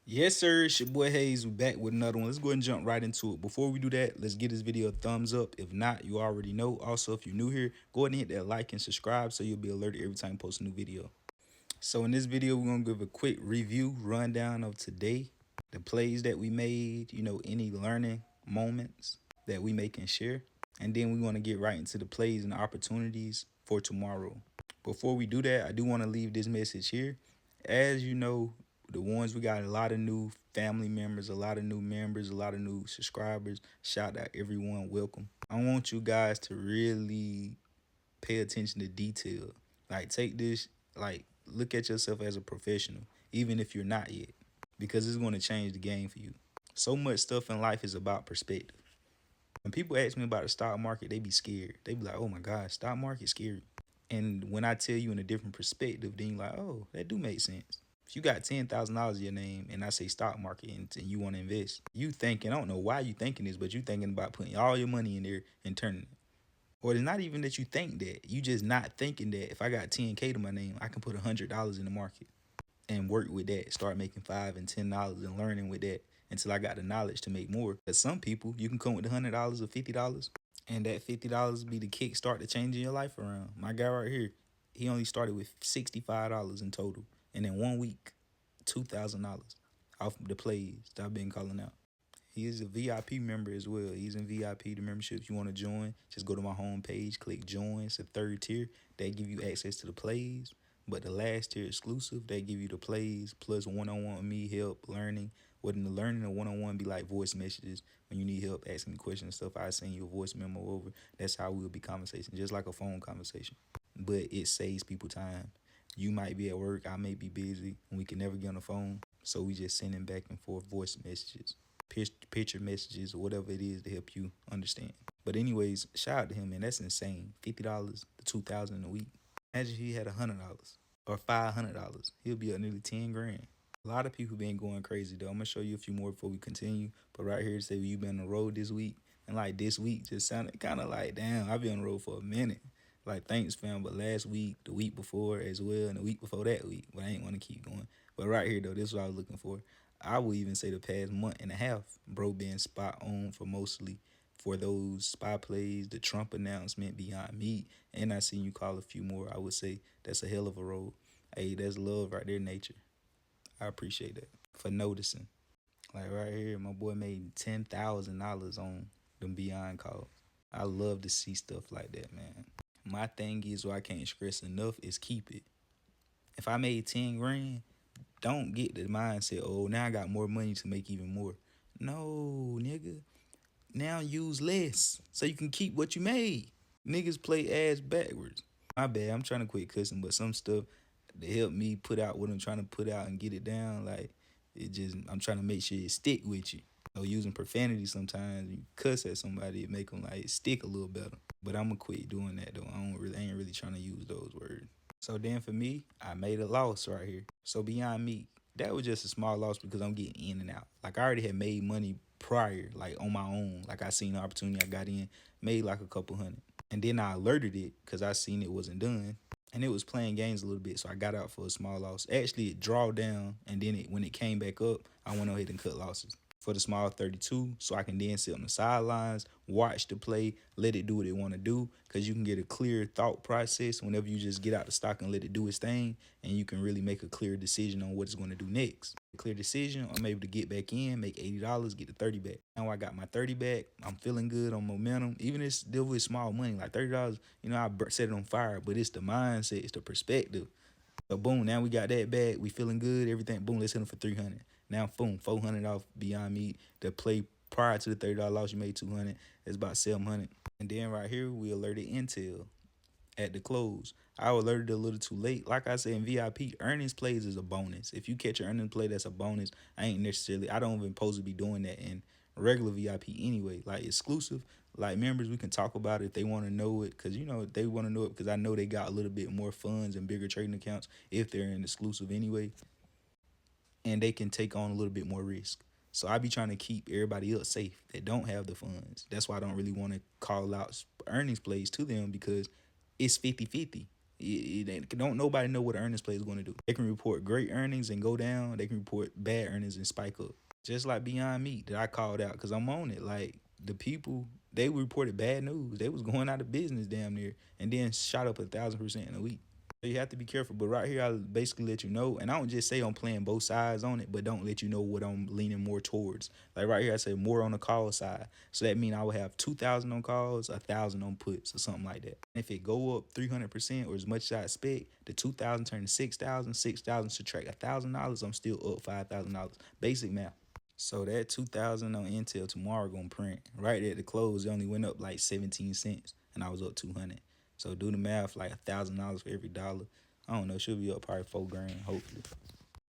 Yes, sir. It's your boy Hayes. We back with another one. Let's go ahead and jump right into it. Before we do that, let's give this video a thumbs up. If not, you already know. Also, if you're new here, go ahead and hit that like and subscribe so you'll be alerted every time I post a new video. So in this video, we're gonna give a quick review, rundown of today, the plays that we made, any learning moments that we make and share. And then we want to get right into the plays and opportunities for tomorrow. Before we do that, I do want to leave this message here. As you know, the ones we got a lot of new family members, a lot of new members, a lot of new subscribers. Shout out everyone, welcome. I want you guys to really pay attention to detail. Like take this, like look at yourself as a professional, even if you're not yet, because it's going to change the game for you. So much stuff in life is about perspective. When people ask me about the stock market, they be scared. They be like, "Oh my God, stock market scary." And when I tell you in a different perspective, then you're like, "Oh, that do make sense." If you got $10,000 in your name and I say stock market and you want to invest, you thinking, I don't know why you thinking this, but you thinking about putting all your money in there and turning it. Or it's not even that you think that. You just not thinking that if I got 10K to my name, I can put $100 in the market and work with that. Start making $5 and $10 and learning with that until I got the knowledge to make more. But some people, you can come with $100 or $50, and that $50 be the kickstart to changing your life around. My guy right here, he only started with $65 in total, and in 1 week, $2,000 off the plays that I've been calling out. He is a VIP member as well. He's in VIP, the membership. If you want to join, just go to my homepage, click join. It's a third tier. They give you access to the plays. But the last tier exclusive, they give you the plays plus one-on-one with me, help, learning. Wouldn't the learning and one-on-one be like voice messages when you need help asking me questions and stuff? I send you a voice memo over. That's how we'll be conversation, just like a phone conversation. But it saves people time. You might be at work, I may be busy, and we can never get on the phone. So we just sending back and forth voice messages, picture messages, or whatever it is to help you understand. But anyways, shout out to him, man. That's insane. $50 to 2,000 in a week. Imagine if he had $100 or $500. He'll be at nearly 10 grand. A lot of people been going crazy though. I'm gonna show you a few more before we continue. But right here, say you've been on the road this week, and like this week just sounded kind of like, damn, I've been on the road for a minute. Like thanks, fam. But last week, the week before as well, and the week before that week. But I ain't want to keep going. But right here though, this is what I was looking for. I would even say the past month and a half, bro, been spot on for mostly for those spy plays, the Trump announcement, Beyond Meat, and I seen you call a few more. I would say that's a hell of a road. Hey, that's love right there, nature. I appreciate that for noticing. Like right here, my boy made $10,000 on them Beyond calls. I love to see stuff like that, man. My thing is, what I can't stress enough is keep it. If I made 10 grand, don't get the mindset, oh, now I got more money to make even more. No, nigga. Now use less so you can keep what you made. Niggas play ass backwards. My bad, I'm trying to quit cussing, but some stuff to help me put out what I'm trying to put out and get it down, like it just I'm trying to make sure it stick with you. Using profanity sometimes you cuss at somebody, it make them like stick a little better. But I'm gonna quit doing that though. I ain't really trying to use those words. So then for me, I made a loss right here. So Beyond Meat, that was just a small loss because I'm getting in and out. Like I already had made money prior, like on my own. Like I seen the opportunity, I got in, made like a couple hundred. And then I alerted it because I seen it wasn't done. And it was playing games a little bit, so I got out for a small loss. Actually, it drawed down, and then when it came back up, I went ahead and cut losses for the small 32, so I can then sit on the sidelines, watch the play, let it do what it want to do, because you can get a clear thought process whenever you just get out the stock and let it do its thing, and you can really make a clear decision on what it's going to do next. A clear decision, I'm able to get back in, make $80, get the 30 back. Now I got my 30 back. I'm feeling good on momentum. Even if it's still with small money, like $30, I set it on fire, but it's the mindset, it's the perspective. So boom, now we got that back. We feeling good. Everything. Boom, let's hit them for 300. Now boom, 400 off Beyond Meat. The play prior to the $30 loss, you made 200. It's about 700. And then right here, we alerted Intel at the close. I alerted a little too late. Like I said in VIP, earnings plays is a bonus. If you catch an earnings play, that's a bonus. I don't even supposed to be doing that in regular VIP anyway. Like exclusive, like members, we can talk about it if they want to know it. Because, they want to know it because I know they got a little bit more funds and bigger trading accounts if they're in exclusive anyway. And they can take on a little bit more risk. So I be trying to keep everybody else safe that don't have the funds. That's why I don't really want to call out earnings plays to them because it's 50-50. Don't nobody know what an earnings play is going to do. They can report great earnings and go down. They can report bad earnings and spike up. Just like Beyond Meat that I called out because I'm on it. Like the people, they reported bad news. They was going out of business damn near, and then shot up 1,000% in a week. So you have to be careful. But right here, I basically let you know, and I don't just say I'm playing both sides on it, but don't let you know what I'm leaning more towards. Like right here, I say more on the call side. So that means I would have 2,000 on calls, 1,000 on puts, or something like that. If it go up 300% or as much as I expect, the 2,000 turn to 6,000, 6,000 subtract $1,000, I'm still up $5,000. Basic math. So that 2,000 on Intel tomorrow gonna print. Right at the close, it only went up like 17 cents, and I was up 200. So do the math, like $1,000 for every dollar. I don't know, should be up probably $4,000, hopefully.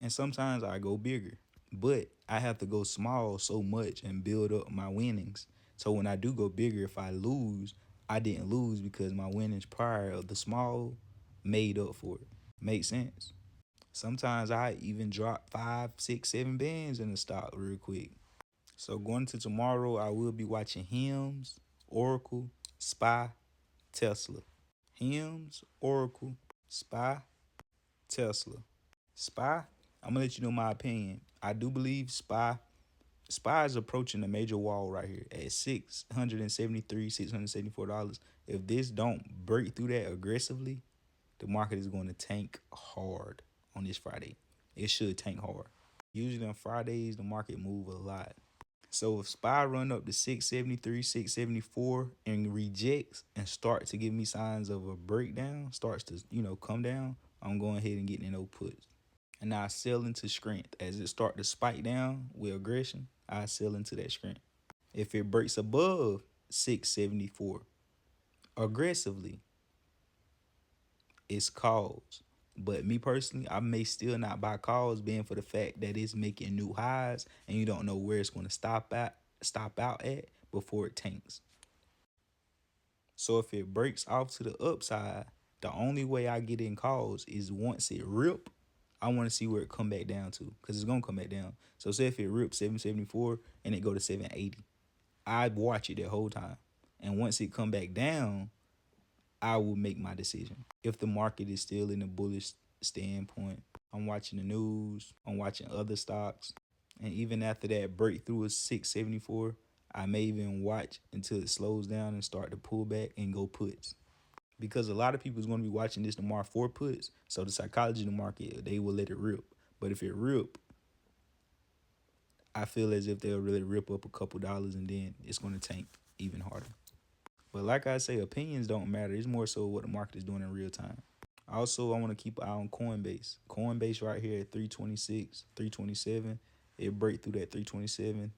And sometimes I go bigger, but I have to go small so much and build up my winnings. So when I do go bigger, if I lose, I didn't lose because my winnings prior of the small made up for it. Make sense? Sometimes I even drop 5, 6, 7 bands in the stock real quick. So going to tomorrow, I will be watching Hims, Oracle, SPY, Tesla. Hims, Oracle, SPY, Tesla. SPY, I'm gonna let you know my opinion. I do believe SPY is approaching a major wall right here at $673, $674. If this don't break through that aggressively, the market is going to tank hard on this Friday. It should tank hard. Usually on Fridays, the market move a lot. So if SPY run up to 673, 674 and rejects and start to give me signs of a breakdown, starts to, come down, I'm going ahead and getting in those puts. And now I sell into strength. As it start to spike down with aggression, I sell into that strength. If it breaks above 674 aggressively, it's calls. But me personally, I may still not buy calls, being for the fact that it's making new highs and you don't know where it's going to stop out at before it tanks. So if it breaks off to the upside, the only way I get in calls is once it rip, I want to see where it come back down to, because it's gonna come back down. So say if it rips 774 and it go to 780, I'd watch it the whole time. And once it come back down, I will make my decision. If the market is still in a bullish standpoint, I'm watching the news, I'm watching other stocks. And even after that breakthrough of 674, I may even watch until it slows down and start to pull back and go puts. Because a lot of people is going to be watching this tomorrow for puts. So the psychology of the market, they will let it rip. But if it rip, I feel as if they'll really rip up a couple dollars and then it's going to tank even harder. But like I say, opinions don't matter. It's more so what the market is doing in real time. Also, I want to keep an eye on Coinbase. Coinbase right here at 326, 327. It break through that 327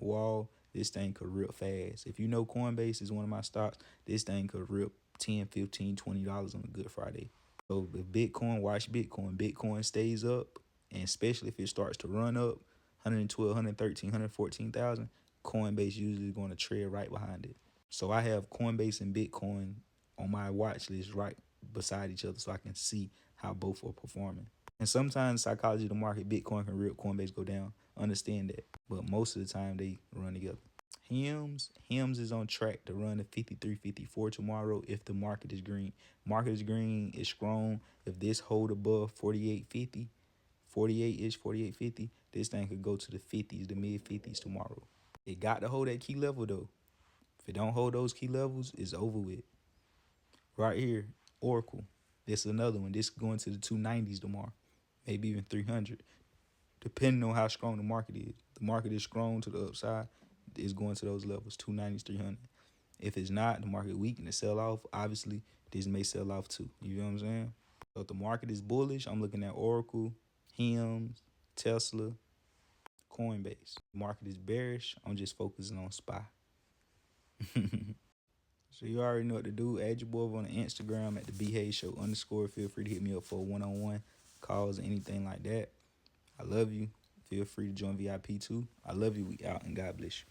wall. This thing could rip fast. If you know Coinbase is one of my stocks, this thing could rip 10, 15, $20 on a good Friday. So if Bitcoin, watch Bitcoin. Bitcoin stays up, and especially if it starts to run up 112, 113, 114,000, Coinbase usually is going to tread right behind it. So I have Coinbase and Bitcoin on my watch list right beside each other so I can see how both are performing. And sometimes psychology of the market, Bitcoin can rip, Coinbase go down. Understand that. But most of the time they run together. Hims is on track to run a 53.54 tomorrow if the market is green. Market is green, it's strong. If this hold above 48.50, 48-ish, 48.50, this thing could go to the 50s, the mid 50s tomorrow. It got to hold that key level though. If it don't hold those key levels, it's over with. Right here, Oracle. This is another one. This going to the 290s tomorrow, maybe even 300, depending on how strong the market is. The market is strong to the upside, it's going to those levels, 290s, 300. If it's not, the market weak and it sell off, obviously, this may sell off too. You know what I'm saying? So if the market is bullish, I'm looking at Oracle, Hims, Tesla, Coinbase. The market is bearish, I'm just focusing on SPY. So you already know what to do. Add your boy on the Instagram at the BHayshow _. Feel free to hit me up for a one-on-one calls or anything like that. I love you. Feel free to join VIP too. I love you. We out and God bless you.